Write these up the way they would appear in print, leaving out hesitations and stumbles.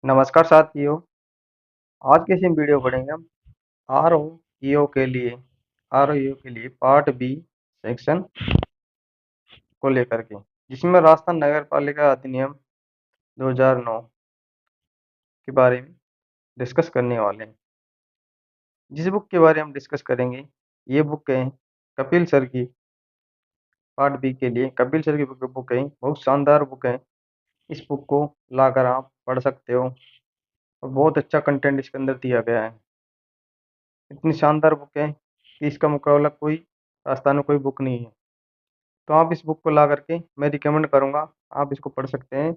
नमस्कार साथियों। आज की इस वीडियो पढ़ेंगे हम आर ओ ई ओ के लिए पार्ट बी सेक्शन को लेकर के, जिसमें राजस्थान नगर पालिका अधिनियम 2009 के बारे में डिस्कस करने वाले हैं। जिस बुक के बारे में हम डिस्कस करेंगे ये बुक है कपिल सर की। पार्ट बी के लिए कपिल सर की बुक है, बहुत शानदार बुक है। इस बुक को लाकर आप पढ़ सकते हो और बहुत अच्छा कंटेंट इसके अंदर दिया गया है। इतनी शानदार बुक है कि इसका मुकाबला कोई राजस्थान में कोई बुक नहीं है। तो आप इस बुक को ला करके मैं रिकमेंड करूँगा, आप इसको पढ़ सकते हैं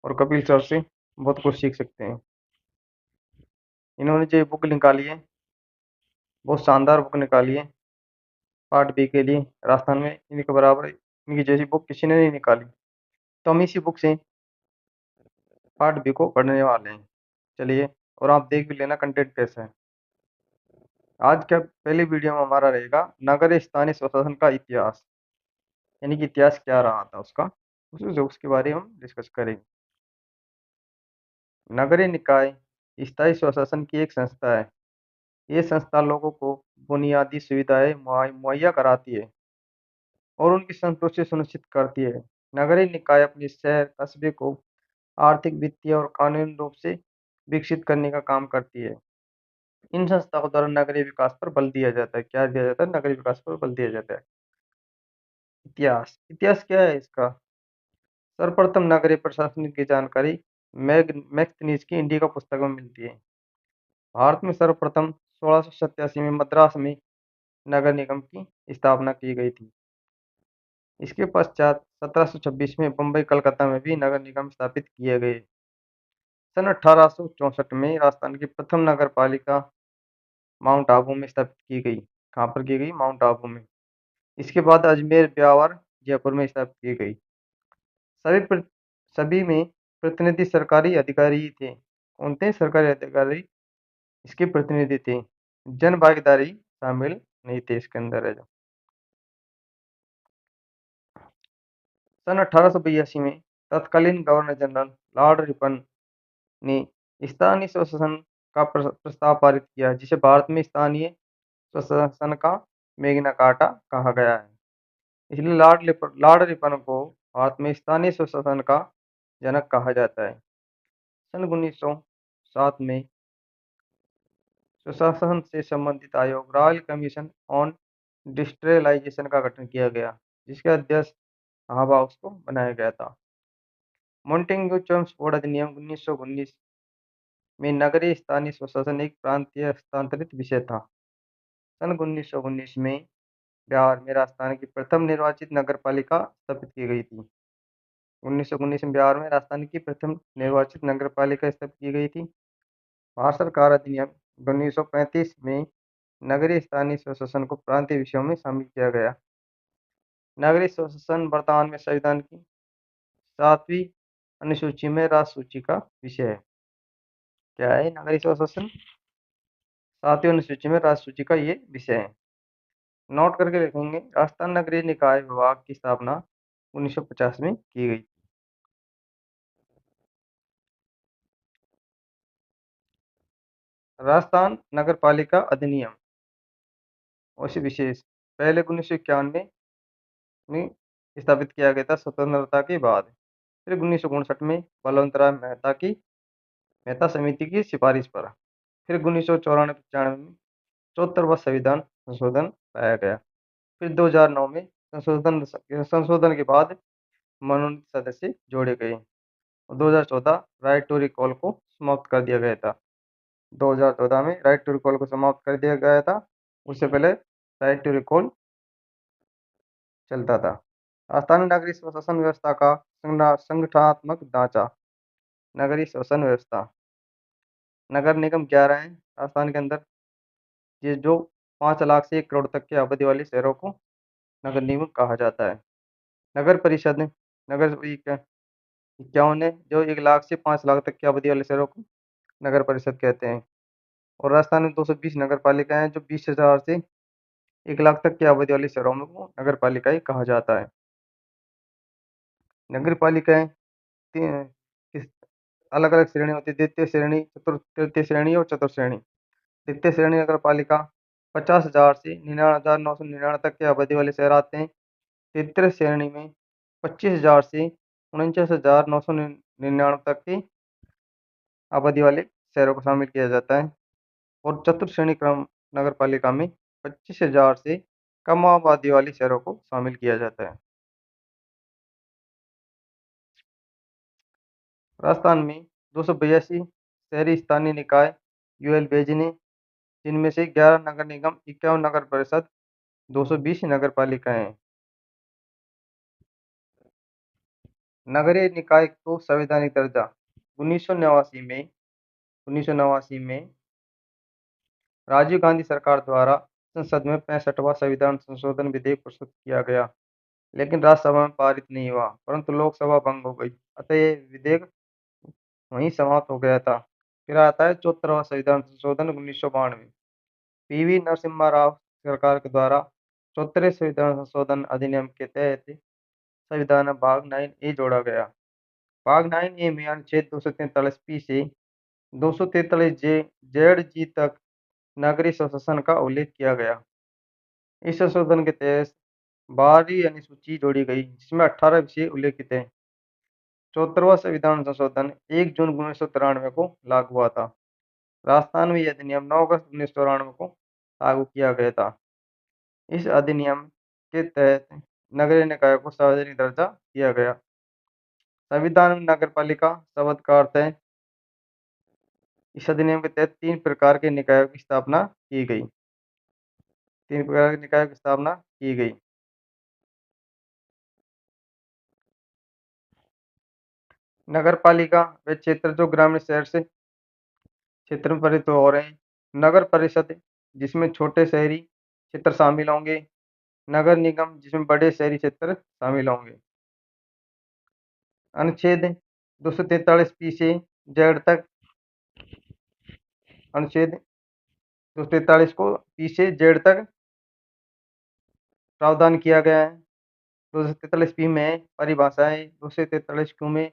और कपिल सर से बहुत कुछ सीख सकते हैं। इन्होंने जो बुक निकाली है बहुत शानदार बुक निकाली है पार्ट बी के लिए। राजस्थान में इनके बराबर इनकी जैसी बुक किसी ने नहीं निकाली। तो हम इसी बुक से पार्ट बी को पढ़ने वाले हैं। चलिए, और आप देख भी लेना कंटेंट कैसा है। आज का पहले वीडियो में हमारा रहेगा नगर स्थानीय स्वशासन का इतिहास, यानी कि इतिहास क्या रहा था उसका, उसके बारे में हम डिस्कस करेंगे। नगरीय निकाय स्थायी स्वशासन की एक संस्था है। ये संस्था लोगों को बुनियादी सुविधाएं मुहैया कराती है और उनकी संतुष्टि सुनिश्चित करती है। नगरीय निकाय अपने शहर कस्बे को आर्थिक, वित्तीय और कानूनी रूप से विकसित करने का काम करती है। इन संस्थाओं द्वारा नगरीय विकास पर बल दिया जाता है। क्या दिया जाता है? नगरीय विकास पर बल दिया जाता है। इतिहास इतिहास क्या है इसका? सर्वप्रथम नगरीय प्रशासन की जानकारी मैक्सनीज की इंडिका पुस्तक में मिलती है। भारत में सर्वप्रथम 1687 में मद्रास में नगर निगम की स्थापना की गई थी। इसके पश्चात 1726 में बम्बई कलकत्ता में भी नगर निगम स्थापित किए गए। सन 1864 में राजस्थान की प्रथम नगर पालिका माउंट आबू में स्थापित की गई। कहाँ पर की गई? माउंट आबू में। इसके बाद अजमेर, ब्यावर, जयपुर में स्थापित की गई। सभी प्र, सभी में प्रतिनिधि सरकारी अधिकारी ही थे। कौन थे सरकारी अधिकारी? इसके प्रतिनिधि थे। जन भागीदारी शामिल नहीं थे इसके अंदर है जो। सन 1882 में तत्कालीन गवर्नर जनरल लॉर्ड रिपन ने स्थानीय स्वशासन का प्रस्ताव पारित किया, जिसे भारत में स्थानीय स्वशासन का मैग्ना कार्टा कहा गया है। इसलिए लॉर्ड रिपन को भारत में स्थानीय स्वशासन का जनक कहा जाता है। सन 1907 में स्वशासन से संबंधित आयोग रॉयल कमीशन ऑन डिस्ट्रियलाइजेशन का गठन किया गया, जिसके अध्यक्ष हाबाउस को बनाया गया था। मोंटेग्यू चम्स बोर्ड अधिनियम 1919 में नगरीय स्थानीय स्वशासन एक प्रांतीय हस्तांतरित विषय था। सन 1919 में बिहार में राजस्थान की प्रथम निर्वाचित नगर पालिका स्थापित की गई थी। 1919 में बिहार में राजस्थान की प्रथम निर्वाचित नगर पालिका स्थापित की गई थी। भारत सरकार अधिनियम 1935 में नगरीय स्थानीय स्वशासन को प्रांतीय विषयों में शामिल किया गया। नगरीय स्वशासन वर्तमान में संविधान की 7वीं अनुसूची में राजसूची का विषय है। क्या है नगरीय स्वशासन? 7वीं अनुसूची में राजसूची का ये विषय है। नोट करके लिखेंगे। राजस्थान नगरीय निकाय विभाग की स्थापना 1950 में की गई। राजस्थान नगर पालिका अधिनियम और विशेष पहले 1991 में स्थापित किया गया था स्वतंत्रता के बाद। फिर 1959 में बलवंतराय मेहता समिति की सिफारिश पर। फिर 1994-95 में 74वां संविधान संशोधन लाया गया। फिर 2009 में संशोधन के बाद मनोनीत सदस्य जोड़े गए और 2014 राइट टू रिकॉल को समाप्त कर दिया गया था। 2014 में राइट टू रिकॉल को समाप्त कर दिया गया था। उससे पहले राइट टू रिकॉल चलता था। राजस्थान नगरीय स्वशासन व्यवस्था का संगठनात्मक ढांचा। नगरीय शासन व्यवस्था। नगर निगम 11 हैं राजस्थान के अंदर। ये जो 5 लाख से 1 करोड़ तक की आबादी वाले शहरों को नगर निगम कहा जाता है। नगर परिषद नगर 51 है, जो 1 लाख से 5 लाख तक की आबादी वाले शहरों को नगर परिषद कहते हैं। और राजस्थान में 220 नगर पालिकाएं हैं, जो 20,000 से 1 लाख तक की आबादी वाले शहरों में को नगर पालिकाएं कहा जाता है। नगर पालिकाएं अलग-अलग श्रेणी होती है, द्वितीय श्रेणी, तृतीय श्रेणी और चतुर्थ श्रेणी। द्वितीय श्रेणी नगरपालिका 50,000 से 99,999 तक की आबादी वाले शहर आते हैं। तृतीय श्रेणी में 25,000 से 49,999 तक की आबादी वाले शहरों को शामिल किया जाता है और चतुर्थ श्रेणी क्रम नगरपालिका में 25,000 से कम आबादी वाले शहरों को शामिल किया जाता है। राजस्थान में 282 शहरी स्थानीय निकाय यूएल भेजे ने, जिनमें से 11 नगर निगम, 51 नगर परिषद, 220 नगरपालिकाएं हैं। नगरीय निकाय को संवैधानिक दर्जा 1989 में 1989 में राजीव गांधी सरकार द्वारा संसद में 65वां संविधान संशोधन विधेयक प्रस्तुत किया गया, लेकिन राज्यसभा में पारित नहीं हुआ, परंतु लोकसभा भंग हो गई, अतः ये विधेयक वहीं समाप्त हो गया था। फिर आता है 74वां संविधान संशोधन 1992। पीवी नरसिम्हा राव सरकार के द्वारा 74वें संविधान संशोधन अधिनियम के तहत संविधान में भाग 9A जोड़ा गया। भाग 9A में अनुच्छेद 243 पी से 243 जे जेड जी तक नागरिक स्वशासन का उल्लेख किया गया। इस संशोधन के तहत 12वीं अनुसूची जोड़ी गई, जिसमें 18 विषय उल्लेखित हैं। 74वां संविधान संशोधन 1 जून 1993 को लागू हुआ था। राजस्थान में यह अधिनियम 9 अगस्त 1994 को लागू किया गया था। इस अधिनियम के तहत नगरीय निकाय को सार्वजनिक दर्जा दिया गया। संविधान में नगरपालिका शब्द का अर्थ है। इस अधिनियम के तहत 3 प्रकार के निकायों की स्थापना की गई। 3 प्रकार के निकायों की स्थापना की गई। नगरपालिका वे क्षेत्र जो ग्रामीण शहर से क्षेत्र में परिणत हो रहे हैं। नगर परिषद जिसमें छोटे शहरी क्षेत्र शामिल होंगे। नगर निगम जिसमें बड़े शहरी क्षेत्र शामिल होंगे। अनुच्छेद 243 पी से जेड तक अनुच्छेद 243 को पी से जेड तक प्रावधान किया गया है। 243 पी में परिभाषाएं, 243 क्यू में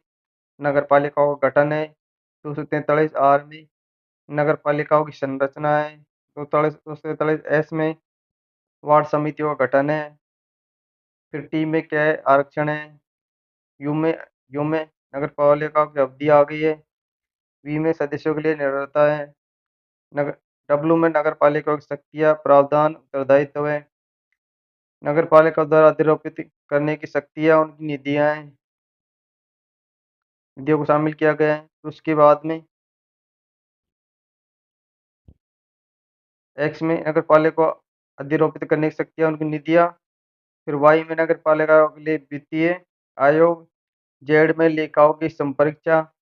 नगरपालिकाओं का गठन है, 243 आर में नगरपालिकाओं की संरचना है, 243 एस में वार्ड समितियों का गठन है, फिर टी में क्या है, आरक्षण है, यू में नगरपालिका की अवधि आ गई है, वी में सदस्यों के लिए निर्भरता है, नगर डब्ल्यू में नगरपालिका की शक्तियाँ, प्रावधान, उत्तरदायित्व है, नगरपालिका द्वारा अधिरोपित करने की शक्तियाँ, उनकी निधियों को शामिल किया गया है। उसके बाद में एक्स में नगरपालिका को अधिरोपित करने की शक्तियाँ, उनकी निधियाँ, फिर वाई में नगरपालिका के लिए वित्तीय आयोग, जेड में लेखाओं की संपरीक्षा,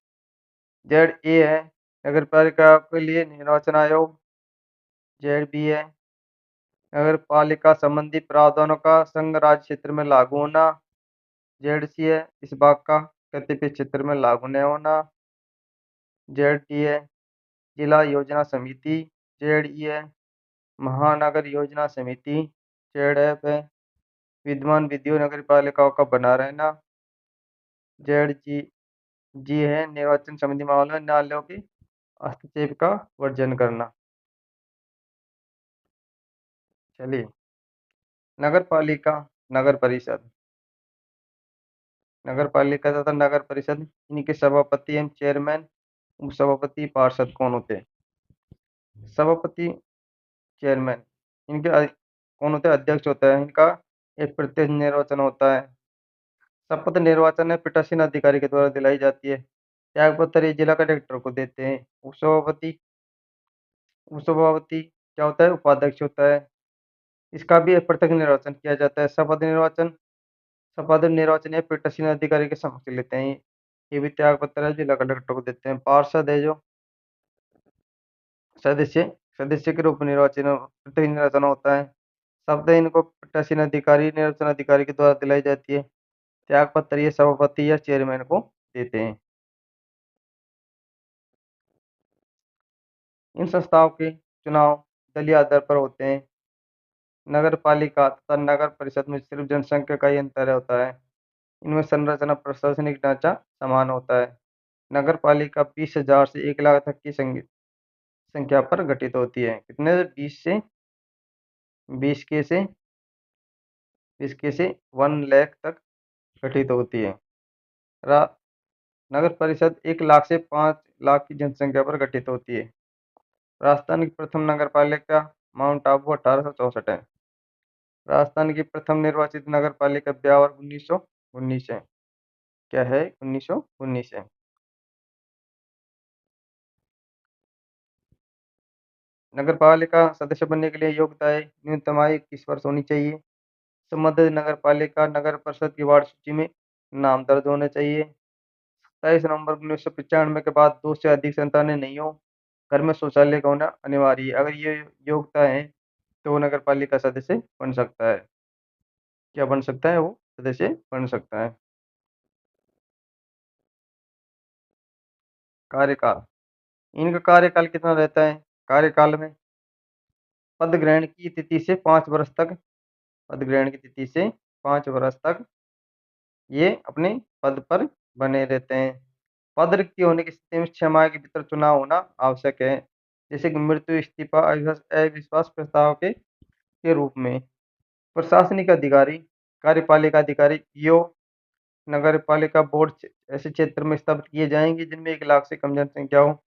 जेड ए है नगरपालिका के लिए निर्वाचन आयोग, जेड बी है नगरपालिका संबंधी प्रावधानों का संघ राज्य क्षेत्र में लागू होना, जेड सी है इस भाग का कतिपय क्षेत्र में लागू न होना, जेड टी है जिला योजना समिति, जेड ई है महानगर योजना समिति, जेड एफ है विद्यमान विधियों नगरपालिकाओं का बना रहना, जेड जी जी है निर्वाचन संबंधी मामलों में न्यायालयों के हस्तक्षेप का वर्जन करना। चलिए, नगरपालिका, नगर परिषद, नगरपालिका तथा नगर परिषद इनके सभापति एवं चेयरमैन, उपसभापति, पार्षद कौन होते हैं? सभापति, चेयरमैन इनके कौन होते हैं? अध्यक्ष होता है इनका। एक प्रत्यक्ष निर्वाचन होता है। शपथ निर्वाचन में पीठासीन अधिकारी के द्वारा दिलाई जाती है। त्यागपत्र ये जिला कलेक्टर को देते हैं। उपसभापति, उपसभापति क्या होता है? उपाध्यक्ष होता है। इसका भी एक प्रत्यक्ष निर्वाचन किया जाता है। शपथ निर्वाचन या पीठासीन अधिकारी के समक्ष लेते हैं। ये भी त्यागपत्र है, जिला कलेक्टर को देते हैं। पार्षद है जो सदस्य सदस्य के रूप में प्रत्यक्ष निर्वाचन होता है। शपथ इनको पीठासीन अधिकारी, निर्वाचन अधिकारी के द्वारा दिलाई जाती है। त्यागपत्र ये सभापति या चेयरमैन को देते हैं। इन संस्थाओं के चुनाव दलीय आधार पर होते हैं। नगर पालिका तथा नगर परिषद में सिर्फ जनसंख्या का ही अंतर होता है। इनमें संरचना, प्रशासनिक ढांचा समान होता है। नगर पालिका 20,000 से 1 लाख तक की संख्या पर गठित होती है। कितने से? 20 के से 1 लाख तक गठित होती है। रा, नगर परिषद 1 लाख से 5 लाख की जनसंख्या पर गठित होती है। राजस्थान की प्रथम नगर पालिका माउंट आबू 1864 है। राजस्थान की प्रथम निर्वाचित नगर पालिका ब्यावर 1919 है। क्या है? 1919 है। नगर पालिका सदस्य बनने के लिए योग्यता है, न्यूनतम आयु 21 वर्ष होनी चाहिए। संबंधित नगर पालिका नगर परिषद की वार्ड सूची में नाम दर्ज होने चाहिए। 27 नवंबर 1995 के बाद 2 से अधिक संतानें नहीं हो। घर में शौचालय का होना अनिवार्य है। अगर ये योग्यता है तो वो नगर पालिका सदस्य बन सकता है। क्या बन सकता है? वो सदस्य बन सकता है। कार्यकाल, इनका कार्यकाल कितना रहता है? कार्यकाल में पद ग्रहण की तिथि से 5 वर्ष तक, पद ग्रहण की तिथि से 5 वर्ष तक ये अपने पद पर बने रहते हैं। पद रिक्त होने की स्थिति में 6 माह के भीतर चुनाव होना आवश्यक है, जैसे कि मृत्यु, इस्तीफा, अविश्वास प्रस्ताव के रूप में। प्रशासनिक अधिकारी, कार्यपालिका अधिकारी, यो नगर पालिका बोर्ड ऐसे क्षेत्र में स्थापित किए जाएंगे जिनमें 1 लाख से कम जनसंख्या हो।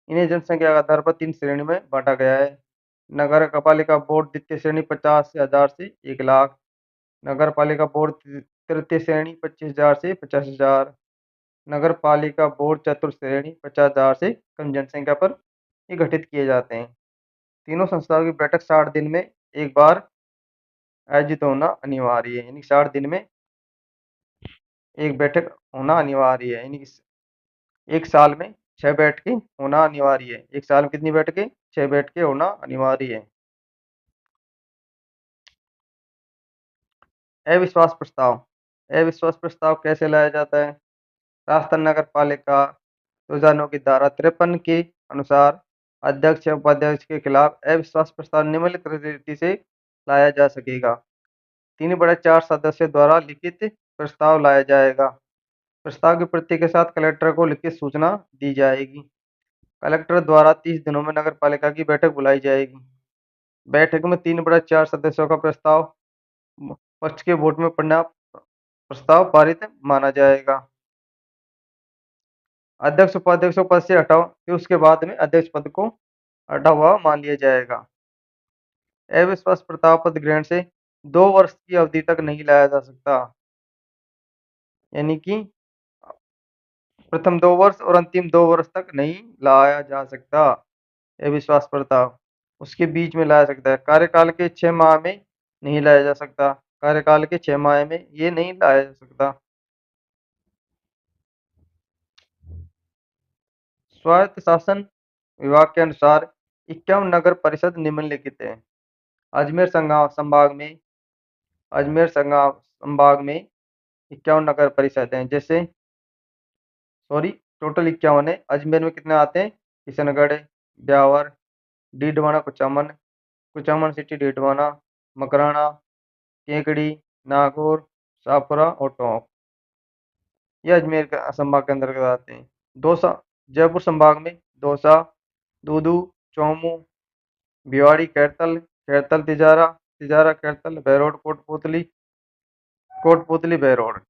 इन्हें जनसंख्या के आधार पर 3 श्रेणी में बांटा गया है। नगर पालिका बोर्ड द्वितीय श्रेणी 50,000 से 1 लाख। नगर पालिका बोर्ड तृतीय श्रेणी 25,000 से 50,000। नगर पालिका बोर्ड चतुर्थ श्रेणी 50,000 से कम जनसंख्या पर ये गठित किए जाते हैं। तीनों संस्थाओं की बैठक 60 दिन में एक बार आयोजित होना अनिवार्य है, यानी 60 दिन में एक बैठक होना अनिवार्य है। यानी एक साल में 6 बैठकें होना अनिवार्य है। एक साल में कितनी बैठकें? 6 बैठकें होना अनिवार्य है। अविश्वास प्रस्ताव, अविश्वास प्रस्ताव कैसे लाया जाता है? राजस्थान नगर पालिका 2009 की धारा 53 के अनुसार अध्यक्ष या उपाध्यक्ष के खिलाफ अविश्वास प्रस्ताव निम्नलिखित रीति से लाया जा सकेगा। 3/4 सदस्यों द्वारा लिखित प्रस्ताव लाया जाएगा। प्रस्ताव की प्रति के साथ कलेक्टर को लिखित सूचना दी जाएगी। कलेक्टर द्वारा 30 दिनों में नगर पालिका की बैठक बुलाई जाएगी। बैठक में 3/4 सदस्यों का प्रस्ताव पक्ष के वोट में पड़ना प्रस्ताव पारित माना जाएगा। अध्यक्ष उपाध्यक्ष को पद से हटाओ, फिर उसके बाद में अध्यक्ष पद को हटा हुआ मान लिया जाएगा। अविश्वास प्रस्ताव पद ग्रहण से 2 वर्ष की अवधि तक नहीं लाया जा सकता, यानी कि प्रथम 2 वर्ष और अंतिम 2 वर्ष तक नहीं लाया जा सकता अविश्वास प्रस्ताव। उसके बीच में लाया सकता है। कार्यकाल के 6 माह में नहीं लाया जा सकता, कार्यकाल के 6 माह में ये नहीं लाया जा सकता। स्वायत्त शासन विभाग के अनुसार 51 नगर परिषद निम्नलिखित है। अजमेर संभाग में अजमेर संभाग में 51 नगर परिषद हैं। जैसे टोटल 51 है। अजमेर में कितने आते हैं? किशनगढ़, ब्यावर, डीडवाना, कुचामन, कुचामन सिटी, डीडवाना, मकराना, केकड़ी, नागौर, शाहपुरा और टोंक, ये अजमेर का संभाग के अंतर्गत आते हैं। दौसा, जयपुर संभाग में दौसा, दूदू, चौमू, भिवाड़ी, कैरतल, कैरतल, तिजारा, तिजारा, कैरतल, बहरोड, कोटपुतली, बहरोड,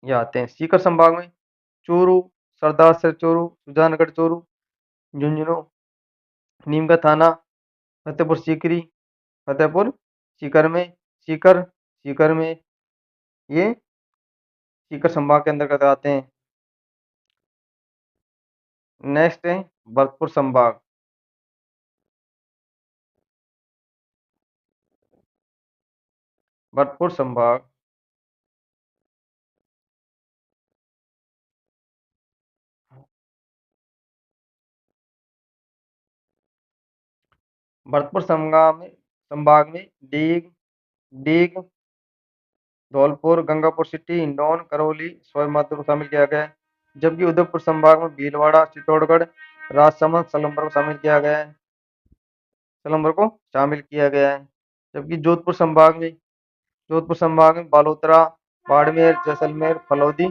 ये आते हैं। सीकर संभाग में चूरू, सरदार सर चूरू, सुजानगढ़ चूरू, झुंझुनू, नीमका थाना, फतेहपुर सीकरी, फतेहपुर सीकर में सीकर सीकर में ये सीकर संभाग के अंतर्गत आते हैं। नेक्स्ट है भरतपुर संभाग। भरतपुर संभाग भरतपुर संभाग में डीग डीग धौलपुर, गंगापुर सिटी, हिंडौन, करौली, सवाईमाधोपुर को शामिल किया गया है। जबकि उदयपुर संभाग में भीलवाड़ा, चित्तौड़गढ़, राजसमंद, सलम्बर को शामिल किया गया है। जबकि जोधपुर संभाग में बालोतरा, बाड़मेर, जैसलमेर, फलौदी,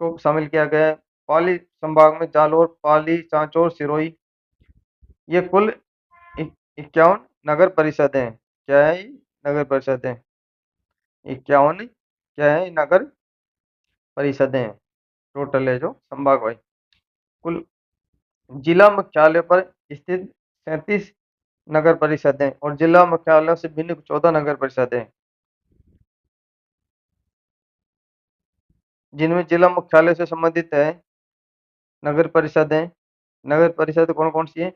को शामिल किया गया है। पाली संभाग में जालौर, पाली, चांचौर, सिरोही, ये कुल 51 नगर परिषद हैं। क्या है ये? नगर परिषद हैं। 51 क्या है? नगर परिषदें हैं। टोटल है जो संभाग वाइज। कुल जिला मुख्यालय पर स्थित 37 नगर परिषदें और जिला मुख्यालयों से भिन्न 14 नगर परिषदें, जिनमें जिला मुख्यालय से संबंधित है नगर परिषदें। नगर परिषद कौन कौन सी है?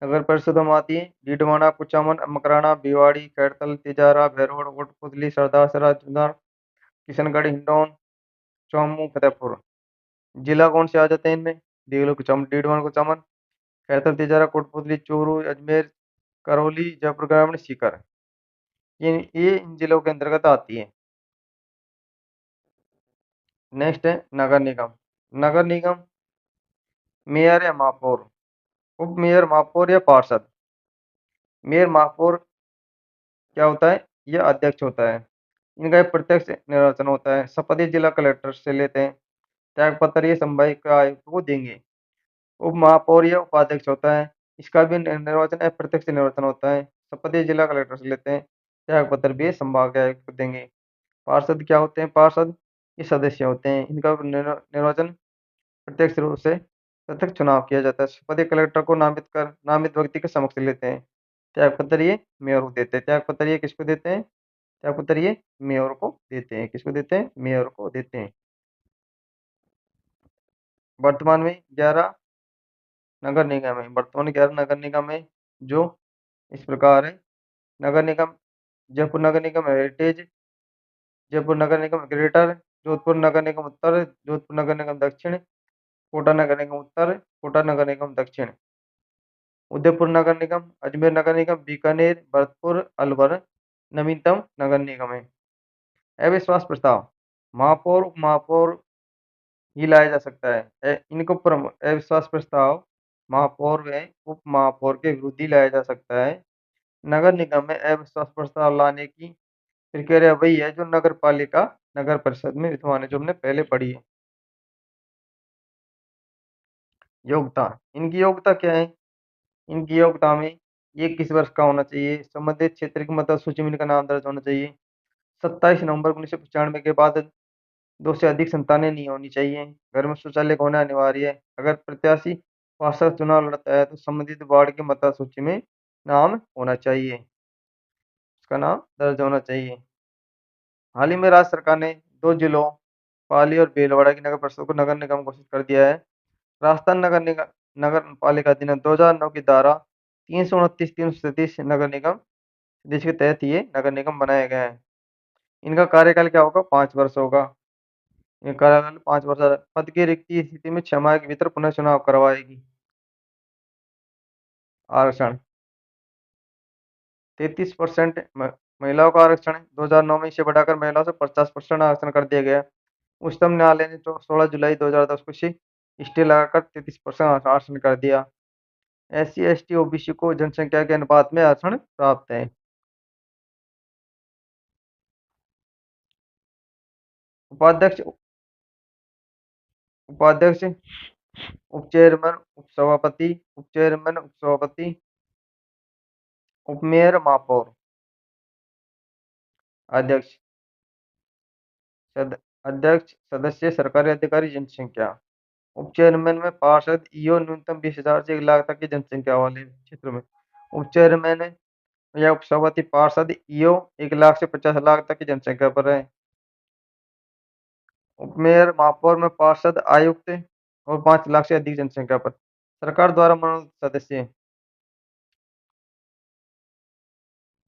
नगर परिषदों में आती है डीडवाना, कुचामन, मकराना, भिवाड़ी, खैरतल, तिजारा, भैरोड़, कोटपुतली, सरदासरा, चुनार, किशनगढ़, हिंडौन, चौमू, फतेहपुर। जिला कौन से आ जाते हैं इनमें? देवलो, कुचामन, डीडवाना, कुचामन, खैरतल, तिजारा, कोटपुतली, चूरू, अजमेर, करौली, जयपुर ग्रामीण, सीकर। ये इन जिलों के अंतर्गत आती है। नेक्स्ट है नगर निगम। नगर निगम मेयर या महापौर, उप मेयर, महापौर या पार्षद। मेयर, महापौर क्या होता है? यह अध्यक्ष होता है। इनका एक प्रत्यक्ष निर्वाचन होता है। शपथ ये जिला कलेक्टर से लेते हैं। त्यागपत्र ये संभावित आयुक्त को देंगे। उप महापौर या उपाध्यक्ष होता है। इसका भी निर्वाचन अप्रत्यक्ष निर्वाचन होता है। शपथ ये जिला कलेक्टर से लेते हैं। त्यागपत्र भी संभाग आयुक्त को देंगे। पार्षद क्या होते हैं? पार्षद ये सदस्य होते हैं। इनका निर्वाचन प्रत्यक्ष रूप से प्रत्यक्ष चुनाव किया जाता है। शपथ ये कलेक्टर को नामित व्यक्ति के समक्ष लेते हैं। त्यागपत्र ये मेयर को देते हैं। त्यागपत्र ये किसको देते हैं? त्यागपत्र ये मेयर को देते हैं। किसको देते हैं? मेयर को देते हैं। वर्तमान में 11 नगर निगम है। वर्तमान 11 नगर निगम है जो इस प्रकार है। नगर निगम जयपुर नगर निगम हेरिटेज, जयपुर नगर निगम ग्रेटर, जोधपुर नगर निगम उत्तर, जोधपुर नगर निगम दक्षिण, कोटा नगर निगम उत्तर, कोटा नगर निगम दक्षिण, उदयपुर नगर निगम, अजमेर नगर निगम, बीकानेर, भरतपुर, अलवर नवीनतम नगर निगम है। अविश्वास प्रस्ताव महापौर, उप महापौर ही लाया जा सकता है। इनको अविश्वास प्रस्ताव महापौर व उप महापौर के विरुद्ध ही लाया जा सकता है। नगर निगम में अविश्वास प्रस्ताव लाने की प्रक्रिया वही है जो नगर पालिका नगर परिषद में विद्यमान है, जो हमने पहले पढ़ी है। योग्यता, इनकी योग्यता क्या है? इनकी योग्यता में ये किस वर्ष का होना चाहिए? संबंधित क्षेत्र की मतदाता सूची में इनका नाम दर्ज होना चाहिए। 27 नवंबर 1995 के बाद 2 से अधिक संतानें नहीं होनी चाहिए। घर में शौचालय होना अनिवार्य है। अगर प्रत्याशी पार्षद चुनाव लड़ता है तो संबंधित वार्ड की मतदाता सूची में नाम होना चाहिए, उसका नाम दर्ज होना चाहिए। हाल ही में राज्य सरकार ने 2 जिलों पाली और भीलवाड़ा की नगर परिषद को नगर निगम घोषित कर दिया है। राजस्थान नगर पालिका अधिनियम 2009 की धारा 329, 337 नगर निगम जिसके तहत ये नगर निगम बनाया गया है। इनका कार्यकाल क्या होगा? 5 वर्ष होगा। ये कार्यकाल 5 वर्ष है। पद की रिक्ति स्थिति में 6 माह के भीतर पुनः चुनाव करवाएगी। आरक्षण 33% महिलाओं का आरक्षण है। 2009 में इसे बढ़ाकर महिलाओं से 50% आरक्षण कर दिया गया। उच्चतम न्यायालय ने 16 जुलाई 2010 को इसे स्टे लगाकर 33% आरक्षण कर दिया। SC, ST, OBC को जनसंख्या के अनुपात में आरक्षण प्राप्त है। उपाध्यक्ष उपाध्यक्ष उपचेयरमैन, उपसभापति, उपचेयरमैन, उपसभापति, उपमेयर, महापौर, अध्यक्ष, अध्यक्ष, सदस्य, सरकारी अधिकारी, जनसंख्या। उपचेयरमैन में पार्षद, ईओ न्यूनतम 20,000 से 1 लाख तक की जनसंख्या वाले क्षेत्र में। उपचेयरमैन या उपसभापति, पार्षद, ईओ 1 लाख से 50 लाख तक की जनसंख्या पर है। उपमेयर, महापौर में पार्षद, आयुक्त और 5 लाख से अधिक जनसंख्या पर। सरकार द्वारा मनोनीत सदस्य,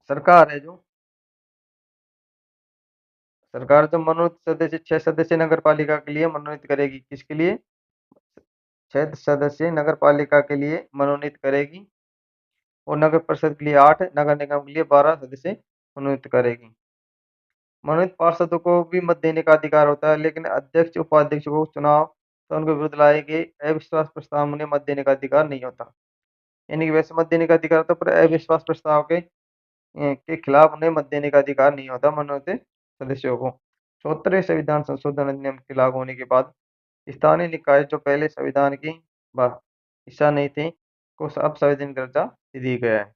सरकार है जो सरकार जो मनोनीत सदस्य 6 सदस्य नगर पालिका के लिए मनोनीत करेगी। किसके लिए? 6 सदस्य नगर पालिका के लिए मनोनीत करेगी और नगर परिषद के लिए 8, नगर निगम के लिए 12 सदस्य मनोनीत करेगी। मनोनीत पार्षदों को भी मत देने का अधिकार होता है, लेकिन अध्यक्ष, उपाध्यक्ष को चुनाव तो उनके विरुद्ध लाए गए अविश्वास प्रस्ताव में उन्हें मत देने का अधिकार नहीं होता। यानी कि वैसे मत देने का अधिकार होता है, पर अविश्वास प्रस्ताव के खिलाफ उन्हें मत देने का अधिकार नहीं होता मनोनीत सदस्यों को। 74वें संविधान संशोधन अधिनियम के लागू होने के बाद स्थानीय निकाय जो पहले संविधान की हिस्सा नहीं थे को अब संवैधानिक दर्जा दे दिया गया है।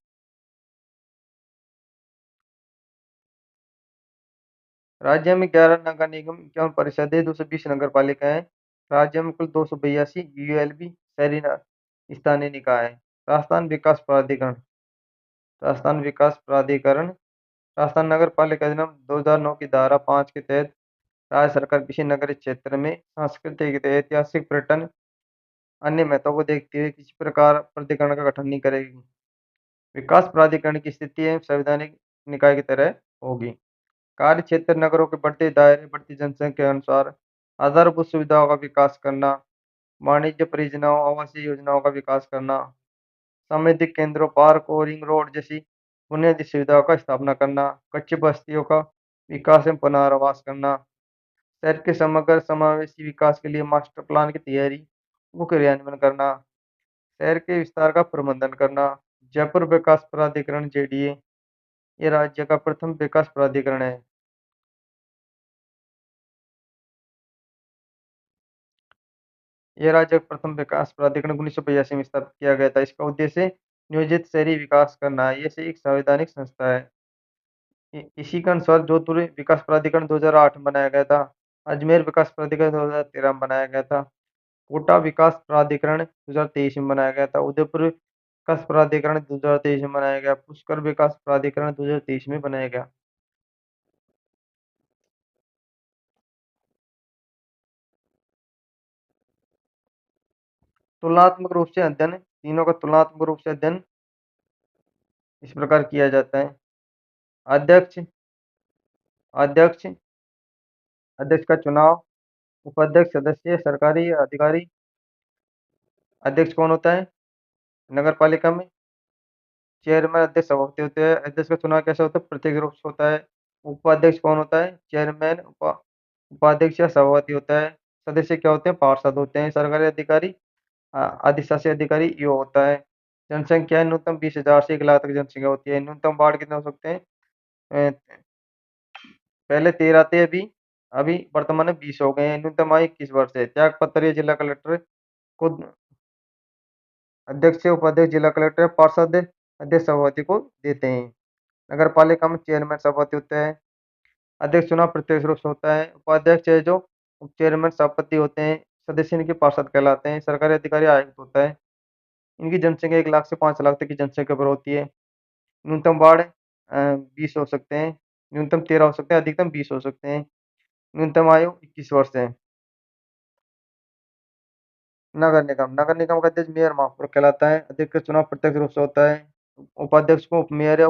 राज्य में 11 नगर निगम, 51 परिषदें, 220 नगर पालिकाएं। राज्य में कुल 282 यूएलबी शहरी स्थानीय निकाय है। राजस्थान विकास प्राधिकरण। राजस्थान विकास प्राधिकरण राजस्थान नगर पालिका अधिनियम 2009 की धारा 5 के तहत राज्य सरकार किसी नगरीय क्षेत्र में सांस्कृतिक, ऐतिहासिक, पर्यटन अन्य महत्व को देखते हुए किसी प्रकार प्राधिकरण का गठन नहीं करेगी। विकास प्राधिकरण की स्थिति एवं संवैधानिक निकाय की तरह होगी। कार्य क्षेत्र नगरों के बढ़ते दायरे, बढ़ती जनसंख्या के अनुसार आधारभूत सुविधाओं का विकास करना, वाणिज्य परियोजनाओं, आवासीय योजनाओं का विकास करना, सामुदायिक केंद्रों, पार्क और रिंग रोड जैसी बुनियादी सुविधाओं का स्थापना करना, कच्ची बस्तियों का विकास एवं पुनर्वास करना, शहर के समग्र समावेशी विकास के लिए मास्टर प्लान की तैयारी को क्रियान्वयन करना, शहर के विस्तार का प्रबंधन करना। जयपुर विकास प्राधिकरण जेडीए ये राज्य का प्रथम विकास प्राधिकरण है। यह राज्य का प्रथम विकास प्राधिकरण 1982 में स्थापित किया गया था। इसका उद्देश्य नियोजित शहरी विकास करना है। ये एक संवैधानिक संस्था है। इसी के अनुसार जोधपुर विकास प्राधिकरण 2008 में बनाया गया था। अजमेर विकास प्राधिकरण 2013 में बनाया गया था। कोटा विकास प्राधिकरण 2023 में बनाया गया था। उदयपुर विकास प्राधिकरण 2023 में बनाया गया। पुष्कर विकास प्राधिकरण 2023 में बनाया गया। तुलनात्मक रूप से अध्ययन, तीनों का तुलनात्मक रूप से अध्ययन इस प्रकार किया जाता है। अध्यक्ष अध्यक्ष अध्यक्ष का चुनाव, उपाध्यक्ष, सदस्य, सरकारी अधिकारी। अध्यक्ष कौन होता है नगर पालिका में? चेयरमैन, अध्यक्ष, सभापति होते हैं। अध्यक्ष का चुनाव कैसे होता है? प्रत्येक रूप से होता है। उपाध्यक्ष कौन होता है? चेयरमैन, उपाध्यक्ष या सभापति होता है। सदस्य क्या होते हैं? पार्षद होते हैं। सरकारी अधिकारी, अधिशासी अधिकारी यो होता है। जनसंख्या न्यूनतम 20,000 से 1 लाख तक जनसंख्या होती है। न्यूनतम वार्ड कितने हो सकते हैं? अ, पहले 13 थे, अभी अभी वर्तमान में 20 हो गए हैं। न्यूनतम आयु 21 वर्ष है। त्याग पत्र ये जिला कलेक्टर को, अध्यक्ष, उपाध्यक्ष, जिला कलेक्टर, पार्षद, अध्यक्ष, सभापति को देते हैं। नगर पालिका में चेयरमैन, सभापति होता है। अध्यक्ष चुनाव प्रत्यक्ष रूप से होता है। उपाध्यक्ष है जो चेयरमैन, सभापति होते हैं। सदस्य इनके पार्षद कहलाते हैं। सरकारी अधिकारी आयुक्त होता है। इनकी जनसंख्या 1 लाख से 5 लाख तक की जनसंख्या पर होती है। न्यूनतम वार्ड 20 हो सकते हैं। न्यूनतम 13 हो सकते हैं। अधिकतम 20 हो सकते हैं। न्यूनतम आयु 21 वर्ष है। नगर निगम का अध्यक्ष मेयर महापौर कहलाता है। अध्यक्ष का चुनाव प्रत्यक्ष रूप से होता है। उपाध्यक्ष को उपमेयर या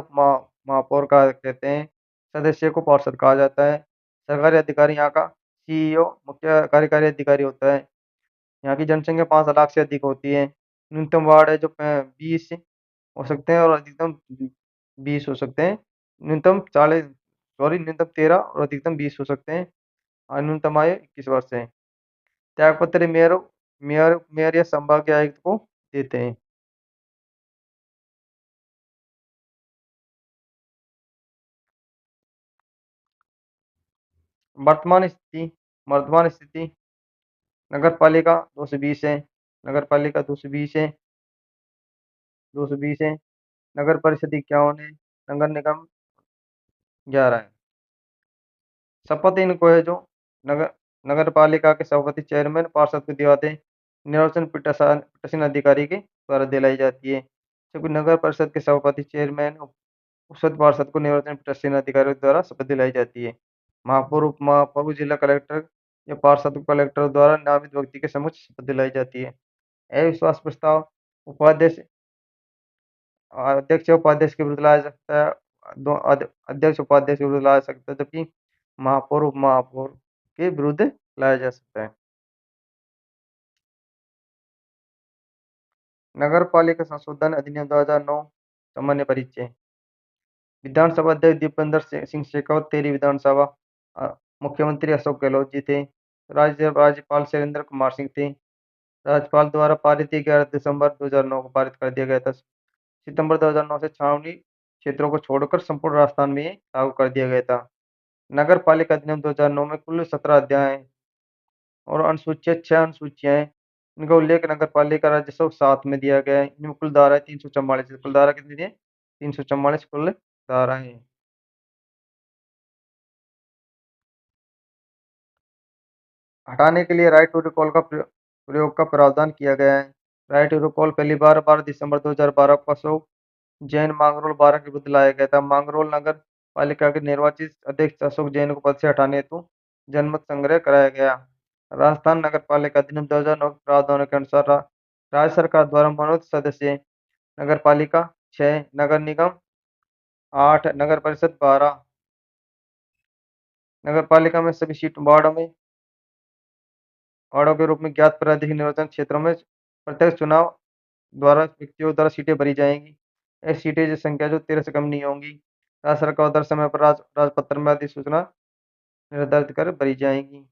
महापौर का कहते हैं। सदस्य को पार्षद कहा जाता है। सरकारी अधिकारी यहाँ का सीईओ, मुख्य कार्यकारी अधिकारी होता है। यहाँ की जनसंख्या 5 लाख से अधिक होती है। न्यूनतम वार्ड है जो 20 हो सकते हैं और अधिकतम 20 हो सकते हैं। न्यूनतम 13 और अधिकतम 20 हो सकते हैं। और न्यूनतम आयु 21 वर्ष है। त्यागपत्र मेयर मेयर मेयर या संभागीय आयुक्त को देते हैं। वर्तमान स्थिति वर्तमान स्थिति नगर पालिका 220 है। नगर पालिका 220 है। 220 है। नगर परिषद 51 है। नगर निगम 11 है। शपथ इनको है जो नगर नगर पालिका के सभापति, चेयरमैन, पार्षद को दिवाते हैं। निर्वाचन पीठासीन अधिकारी के द्वारा दिलाई जाती है। जबकि नगर परिषद के सभापति, चेयरमैन, उपसद पार्षद को निर्वाचन पीठासीन अधिकारियों द्वारा शपथ दिलाई जाती है। महापौर, उप महापौर को जिला कलेक्टर या पार्षद को कलेक्टर द्वारा नामित व्यक्ति के समक्ष शपथ दिलाई जाती है। अविश्वास प्रस्ताव उपाध्यक्ष अध्यक्ष या उपाध्यक्ष के विरुद्ध लाया जा सकता है। अध्यक्ष उपाध्यक्ष के विरुद्ध लाया जा सकता है, जबकि महापौर, उप महापौर के विरुद्ध लाया जा सकता है। नगर पालिका संशोधन अधिनियम 2009 सामान्य परिचय। विधानसभा अध्यक्ष दीपेंद्र सिंह शेखावत 13वीं विधानसभा। मुख्यमंत्री अशोक गहलोत जी थे। राज्यपाल शैलेंद्र कुमार सिंह थे। राज्यपाल द्वारा पारित 11 दिसंबर 2009 को पारित कर दिया गया था। सितंबर 2009 से छावनी क्षेत्रों को छोड़कर संपूर्ण राजस्थान में ये लागू कर दिया गया था। नगर पालिका अधिनियम 2009 में कुल 17 अध्याय हैं। और अनुसूचित 6 अनुसूचियाँ हैं। इनका उल्लेख नगर पालिका राजस्व 7 में दिया गया है। इनमें कुल धाराएँ 344 है। कुल धारा कितनी है? 344 कुल धाराएँ हैं। हटाने के लिए राइट टू रिकॉल का प्रयोग का प्रावधान किया गया है। राइट टू रिकॉल पहली बार 12 दिसंबर 2012 को अशोक जैन मांगरोल 12 के विरुद्ध लाया गया था। मांगरोल नगर पालिका के निर्वाचित अध्यक्ष अशोक जैन को पद से हटाने हेतु जनमत संग्रह कराया गया। राजस्थान नगर पालिका अधिनियम 2009 के प्रावधानों के अनुसार राज्य सरकार द्वारा मनोनीत सदस्य नगर पालिका 6, नगर निगम 8, नगर परिषद 12। नगर पालिका में सभी सीट वार्डों के रूप में ज्ञात प्रादेशिक निर्वाचन क्षेत्रों में प्रत्यक्ष चुनाव द्वारा व्यक्तियों द्वारा सीटें भरी जाएंगी। ऐसी सीटें की संख्या जो 13 से कम नहीं होंगी। राज्य सरकार द्वारा समय पर राजपत्र में अधिसूचना निर्धारित कर भरी जाएंगी।